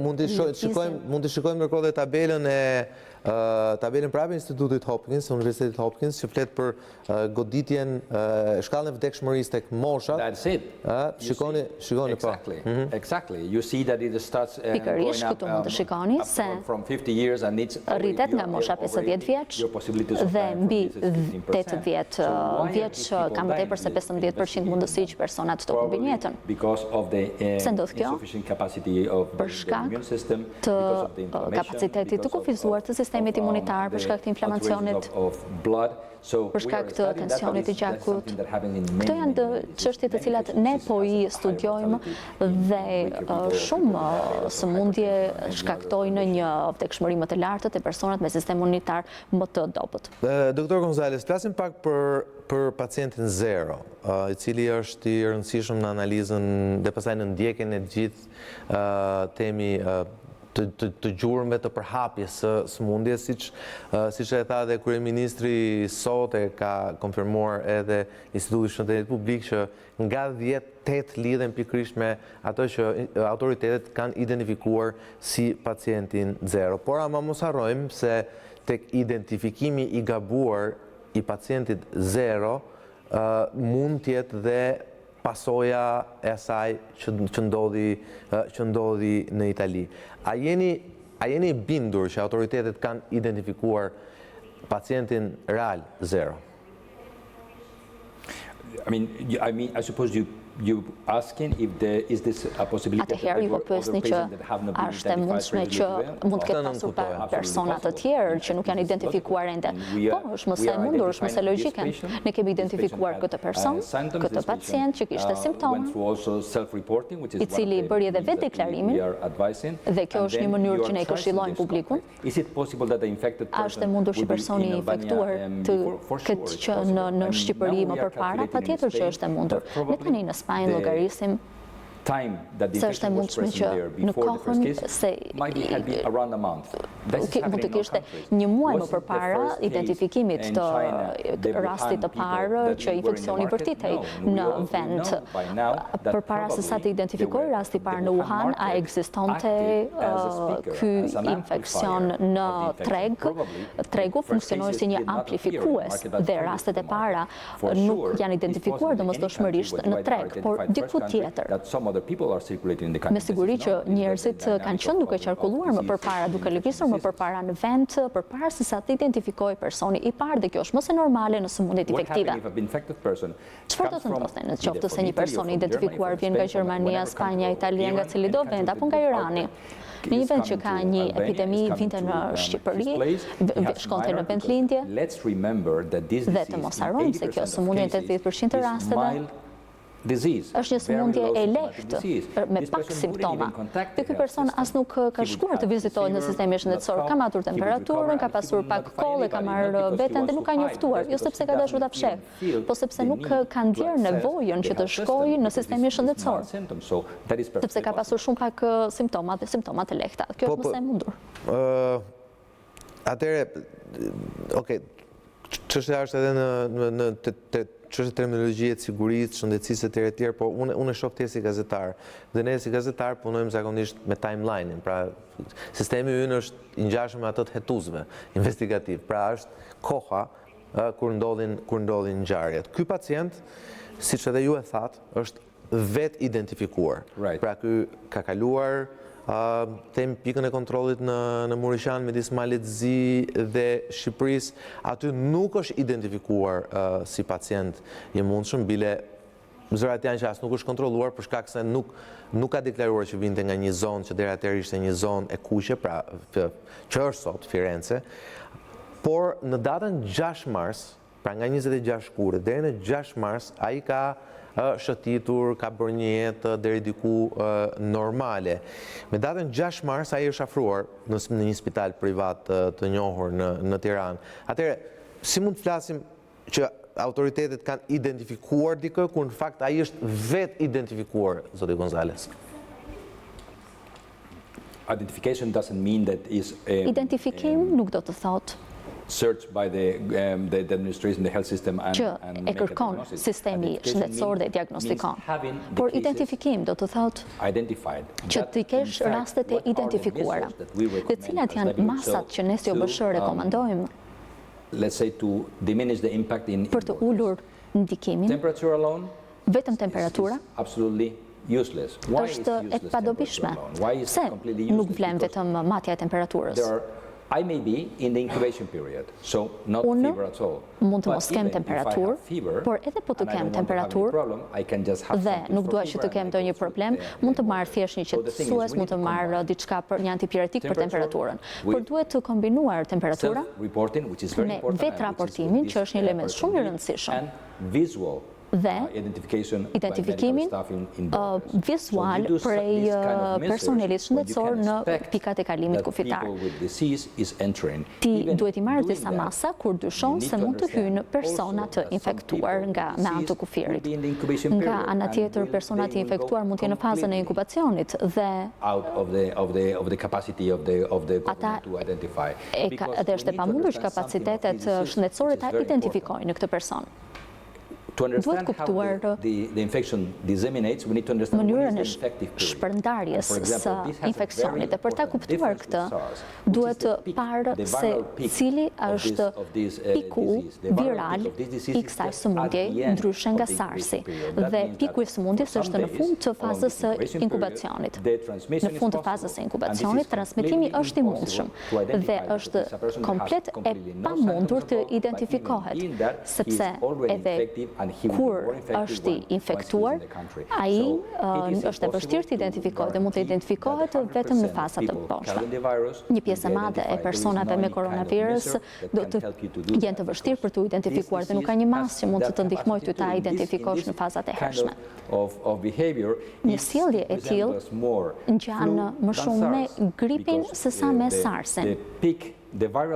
mund të shikojmë ndërkohë tabelën prapë Institutit Hopkins, Universitetit Hopkins, që flet për goditjen shkallën e vdekshmërisë tek moshat. That's it. Shikoni po. Exactly. You see that it starts Pikërisht këtu mund të shikoni se rritet nga mosha 50 vjeç dhe mbi 80 vjeç ka më tepër se 15% mundësi që personat të humbin jetën. Pse ndodh kjo? Për shkak të kapacitetit të kufizuar të sistemit imunitar, për shkak të inflamacionit, për shkak të tensionit të gjakut. Këto janë të çështje të cilat ne po i studiojmë dhe shumë sëmundje shkaktojnë një vdekshmëri më të lartë të personat me sistem imunitar më të dobët. Doktor Gonzales, flasim pak për pacientin zero, i cili është i rëndësishëm në analizën dhe pastaj në ndjekjen e gjithë temi të gjurmëve të përhapjes së sëmundjes, siç e tha dhe kryeministri sot e ka konfirmuar edhe Instituti Shëndetit Publik që nga 10-8 lidhen pikërisht me ato që autoritetet kanë identifikuar si pacientin zero. Por ama mos harrojmë se tek identifikimi i gabuar i pacientit zero mund të jetë dhe pasoja e asaj që ndodhi në Itali. A jeni bindur që autoritetet kanë identifikuar pacientin real zero? I suppose you asking if there is this a possibility Atëherë ju po pyesni që a është e mundshme që mund të ketë pasur persona të tjerë që nuk janë identifikuar ende. Po, është mëse e mundur, është mëse logjike. Ne kemi identifikuar këtë person, këtë pacient që kishte simptoma, i cili bëri edhe vetë deklarimin, dhe kjo është një mënyrë që ne këshillojmë publikun. A është e mundur që personi i infektuar të ketë qenë në Shqipëri më përpara? Patjetër që është e mundur. Ne tani në Spanjë llogarisim se është e mundshme që në kohën se mund të kishte një muaj më përpara identifikimit të rastit të parë që infeksioni vërtitej në vend. Përpara se sa të identifikojë rasti parë në Wuhan, a ekzistonte ky infeksion në treg? Tregu funksionoi si një amplifikues dhe rastet e para nuk janë identifikuar domosdoshmërisht në treg, por diku tjetër. Me siguri që njerëzit kanë qenë duke qarkulluar më përpara, duke lëvizur më përpara në vend, përpara se sa të identifikojë personi i parë, dhe kjo është mëse normale në sëmundjet infektive. Çfarë do të ndodhte në qoftë se një person i identifikuar vjen nga Gjermania, Spanja, Italia, nga cili do vend, apo nga Irani? Në një vend që ka një epidemi vinte në Shqipëri, shkonte në vendlindje, dhe të mos harrojmë se kjo sëmundje në 80% të rasteve është një sëmundje e lehtë me pak simptoma. Dhe ky person as nuk ka shkuar të vizitohet në sistemin shëndetësor, ka matur temperaturën, ka pasur pak kolle, ka marrë veten dhe nuk ka njoftuar, jo sepse ka dashur ta fsheh, po sepse nuk ka ndjerë nevojën që të shkojë në sistemin shëndetësor, sepse ka pasur shumë pak simptoma dhe simptoma të lehta. Kjo është mëse e mundur. Atëherë, okay, çështja është edhe në çështje terminologjie të sigurisë, shëndetësisë e tjerë, por unë e shoh ti si gazetar. Dhe ne si gazetar punojmë zakonisht me timeline-in. Pra, sistemi ynë është i ngjashëm me atë të hetuesve investigativ. Pra, është koha kur ndodhin ngjarjet. Ky pacient, siç edhe ju e thatë, është vetë identifikuar. Pra, ky ka kaluar them pikën e kontrollit në Muriqan midis Malit Zi dhe Shqipërisë, aty nuk është identifikuar si pacient i mundshëm, bile zërat janë që as nuk është kontrolluar për shkak se nuk ka deklaruar që vinte nga një zonë që deri atëherë ishte një zonë e kuqe, pra që është sot Firenze. Por në datën 6 mars, pra nga 26 shkure deri në 6 mars, ai ka shëtitur, ka bërë një jetë deri diku normale. Me datën 6 mars ai është afruar në një spital privat të njohur në Tiranë. Atëherë, si mund të flasim që autoritetet kanë identifikuar dikë, kur në fakt ai është vetë identifikuar, zoti Gonzales? Identifikim nuk do të thotë searched by the administration, the health system, and që make e a kërkon diagnosis. sistemi Identification shëndetësor dhe means diagnostikon. having the Por cases identifikim do të thotë identified. që That, të kesh in fact, rastet e what are the identifikuara. measures that we Dhe recommend cilat as janë WHO? masat që ne si OBSH rekomandojmë Let's say to diminish the impact in për të ulur ndikimin, temperature alone vetëm temperatura is absolutely useless. Why is është e useless padobishme. temperature alone? Why is Pse completely nuk useless? vlen Because vetëm matja e temperaturës? there are, I may be in the incubation period, so not Unë fever at all. mund të But mos kem even if I temperaturë, have fever, por edhe po të and I kem don't want to have any temperaturë problem, I can just have dhe something nuk for dua fever që të and kem I go ndonjë through problem, the mund të antibiotics. marr thjesht një So the thing is, qetësues, we mund need të to marr combine diçka për një antipiratik për temperature temperaturën. with Por duhet të kombinuar temperatura self-reporting, which is very me important, and which is vetraportimin, what që është një this element shumë i rëndësishëm, and visual dhe identifikimin vizual prej personelit shëndetësor në pikat e kalimit kufitar. Ti duhet i marrë disa masa kur dyshon se mund të hynë persona të infektuar nga me anë të kufirit. Nga ana tjetër, personat të infektuar mund të jenë në fazën e inkubacionit dhe ata edhe është e pamundur që kapacitetet shëndetësore ta identifikojnë këtë person. Duhet kuptuar mënyrën e shpërndarjes së infeksionit dhe për ta kuptuar këtë duhet të parë se cili është piku viral i kësaj sëmundjeje ndryshe nga SARS-i dhe piku i sëmundjes është në fund të fazës së inkubacionit. Në fund të fazës së inkubacionit transmetimi është i mundshëm dhe është komplet e pamundur të identifikohet sepse edhe kur është i infektuar, ai është e vështirë të identifikohet dhe mund të identifikohet vetëm në fazat të poshtme. Një pjesë e madhe e personave me koronavirus do të jenë të vështirë për të identifikuar dhe nuk ka një masë që mund të të ndihmojë ty ta identifikosh në fazat e hershme. Një sjellje e tillë ngjan më shumë me gripin sesa me SARS-in.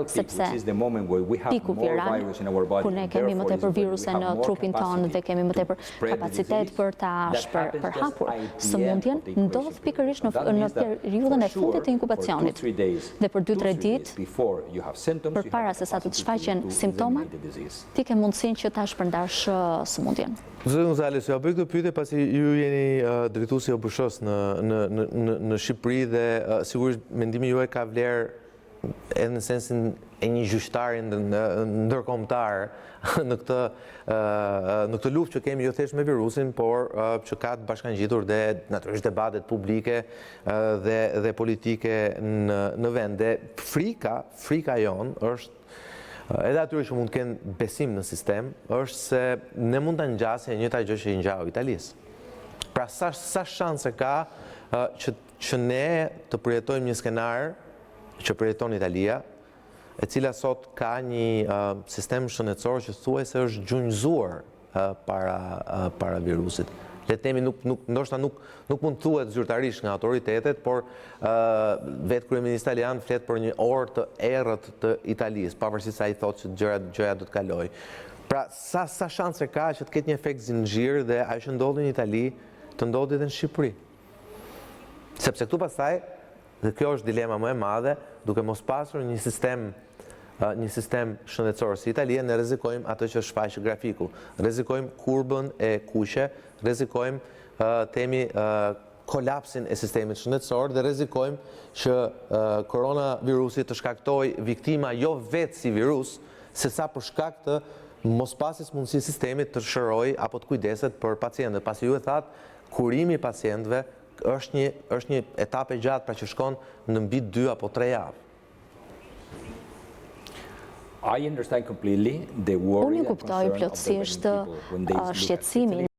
Sepse piku viral, ku ne kemi më tepër viruse në trupin tonë dhe kemi më tepër kapacitet për ta përhapur sëmundjen, ndodh pikërisht në periudhën e fundit të inkubacionit. Dhe për 2-3 ditë, përpara se sa të shfaqen simptomat, ti ke mundësinë që ta shpërndarsh sëmundjen. Zoti Gonzales, ja bëj këtë pyetje pasi ju jeni drejtuesi i OBSH-s në Shqipëri dhe sigurisht mendimi juaj ka vlerë edhe në sensin e një gjyqtari ndërkombëtar në këtë luftë që kemi jo thjesht me virusin, por që ka të bashkangjitur dhe natyrisht debatet publike dhe politike në vend. Dhe frika jon është edhe atyre që mund të kenë besim në sistem, është se ne mund ta ngjasim e njëjta gjë që i ngjau Italisë. Pra sa shanse ka që ne të përjetojmë një skenar që përjeton Italia, e cila sot ka një sistem shëndetësor që thuajse është gjunjëzuar para virusit. Le të themi ndoshta nuk mund thuhet zyrtarisht nga autoritetet, por vetë kryeministri italian flet për një orë të errët të Italisë, pavarësisht se ai thotë që gjëja do të kalojë. Pra sa shanse ka që të ketë një efekt zinxhir dhe ajo që ndodhi në Itali të ndodhi edhe në Shqipëri. Sepse këtu pastaj, dhe kjo është dilema më e madhe, duke mos pasur një sistem shëndetësor si Italia, ne rrezikojmë atë që shfaq grafiku. Rrezikojmë kurbën e kuqe, rrezikojmë temi kolapsin e sistemit shëndetësor dhe rrezikojmë që koronavirusi të shkaktoj viktima jo vetë si virus, sesa për shkak të mospasis mundësi sistemit të shëroj apo të kujdeset për pacientët. Pasi ju e thatë, kurimi i pacientëve është një etapë e gjatë pra që shkon në mbi 2 apo 3 javë. Unë kuptoj plotësisht shqetësimin